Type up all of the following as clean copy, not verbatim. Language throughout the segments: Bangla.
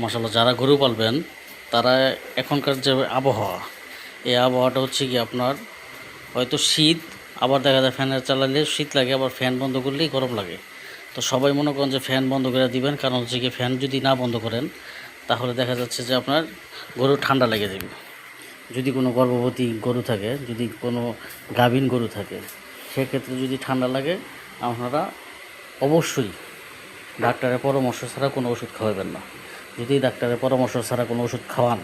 মাশাআল্লাহ যারা গরু পালবেন তারা এখনকার যে আবহাওয়া, এই আবহাওয়াটা হচ্ছে কি আপনার হয়তো শীত, আবার দেখা যায় ফ্যানের চালালে শীত লাগে, আবার ফ্যান বন্ধ করলেই গরম লাগে। তো সবাই মনে করেন যে ফ্যান বন্ধ করে দিবেন, কারণ হচ্ছে কি ফ্যান যদি না বন্ধ করেন তাহলে দেখা যাচ্ছে যে আপনার গরু ঠান্ডা লেগে যাবে। যদি কোনো গর্ভবতী গরু থাকে, যদি কোনো গাভীন গরু থাকে, সেক্ষেত্রে যদি ঠান্ডা লাগে আপনারা অবশ্যই ডাক্তারের পরামর্শ ছাড়া কোনো ওষুধ খাওয়াবেন না। যদি ডাক্তারের পরামর্শ ছাড়া কোনো ওষুধ খাওয়ান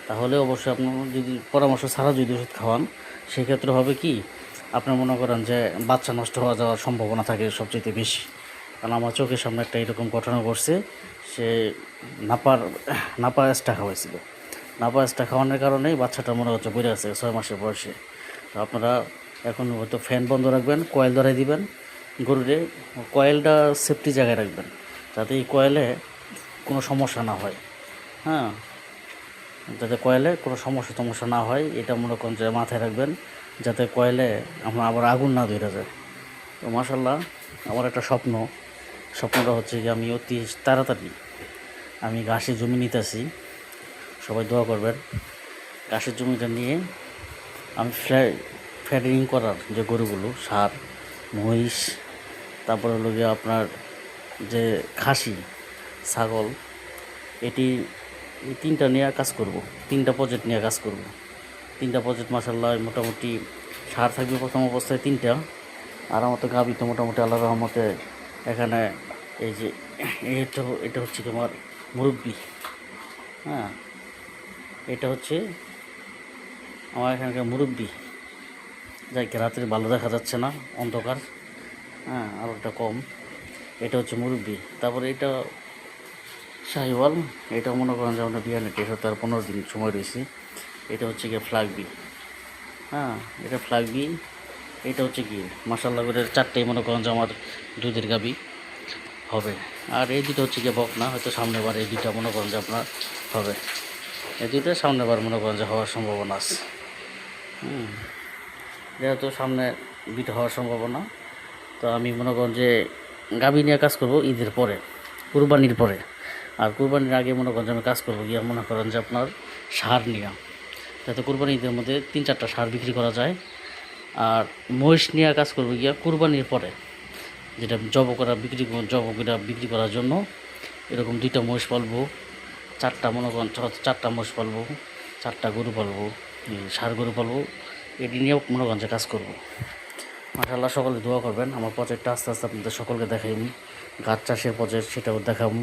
তাহলে অবশ্যই আপনার, যদি পরামর্শ ছাড়া যদি ওষুধ খাওয়ান সেক্ষেত্রে হবে কি আপনার মনে করেন যে বাচ্চা নষ্ট হওয়া যাওয়ার সম্ভাবনা থাকে সবচেয়ে বেশি। কারণ আমার চোখের সামনে একটা এরকম ঘটনা ঘটছে। সে নাপা স্টা খাওয়াইছিল। নাপা স্টা খাওয়ানোর কারণেই বাচ্চাটা মনে হচ্ছে বেড়ে আছে 6 মাসের বয়সে। তো আপনারা এখন হয়তো ফ্যান বন্ধ রাখবেন, কয়েল ধরাই দিবেন গরুরে, কয়েলটা সেফটি জায়গায় রাখবেন যাতে এই কয়েলে কোনো সমস্যা না হয়। হ্যাঁ, যাতে কয়েলে কোনো সমস্যা না হয়, এটা মনে করেন যে মাথায় রাখবেন, যাতে কয়েলে আমরা আবার আগুন না ধরে যায়। তো মাশাআল্লাহ আমার একটা স্বপ্নটা হচ্ছে যে আমি অতি তাড়াতাড়ি আমি ঘাসের জমি নিতেছি, সবাই দোয়া করবেন। ঘাসের জমিটা নিয়ে আমি ফ্যাটারিং করার যে গরুগুলো, ষাঁড়, মহিষ, তারপরে হলো গিয়ে আপনার যে খাসি, ছাগল, এটি এই 3টা নিয়ে কাজ করব, 3টা প্রজেক্ট নিয়ে কাজ করব। 3টা প্রজেক্ট মাশাআল্লাহ মোটামুটি ষাঁড় থাকবে প্রথম অবস্থায় 3টা, আর আমার তো গাভী তো মোটামুটি আল্লাহর রহমতে এখানে এই যে এটা হচ্ছে তোমার মুরব্বি। হ্যাঁ, এটা হচ্ছে আমার এখানকার মুরব্বি, যাই রাত্রে ভালো দেখা যাচ্ছে না, অন্ধকার। হ্যাঁ, আলোটা কম। এটা হচ্ছে মুরব্বি। তারপরে এটা শাহিওয়াল, এটা মনে করেন যে আমরা বিয়ানে 15 দিন সময় রয়েছি। এটা হচ্ছে গিয়ে ফ্লাগবি। হ্যাঁ, এটা ফ্লাগবি। এটা হচ্ছে কি মাশাআল্লাহ করে 4টেই মনে করেন যে আমার দুধের গাবি হবে। আর এই দুটো হচ্ছে গিয়ে বকনা, হয়তো সামনের বার এই দুইটা মনে করেন যে আপনার হবে। এই দুইটা সামনের বার মনে করেন যে হওয়ার সম্ভাবনা আছে। যেহেতু সামনে দুইটা হওয়ার সম্ভাবনা, তো আমি মনে করেন যে গাবি নিয়ে কাজ করব ঈদের পরে, কুরবানির পরে। আর কুরবানির আগে মনে করেন যে আমি কাজ করবো গিয়ে মনে করেন যে আপনার ষাঁড় নিয়ে, যাতে কুরবানি ঈদের মধ্যে 3-4টা ষাঁড় বিক্রি করা যায়। আর মহিষ নিয়ে কাজ করবো গিয়া কুরবানির পরে, যেটা জব করে বিক্রি করার জন্য। এরকম 2টা মহিষ পালবো, 4টা মনে করেন 4টা মহিষ পালবো, 4টা গরু পালবো, ষাঁড় গরু পালবো। এটি নিয়েও মনে করেন যে কাজ করবো। মাশাআল্লাহ সকলে দোয়া করবেন। আমার প্রজেক্টটা আস্তে আস্তে আপনাদের সকলকে দেখাইনি, গাছ চাষের প্রজেক্ট, সেটাও দেখাবো।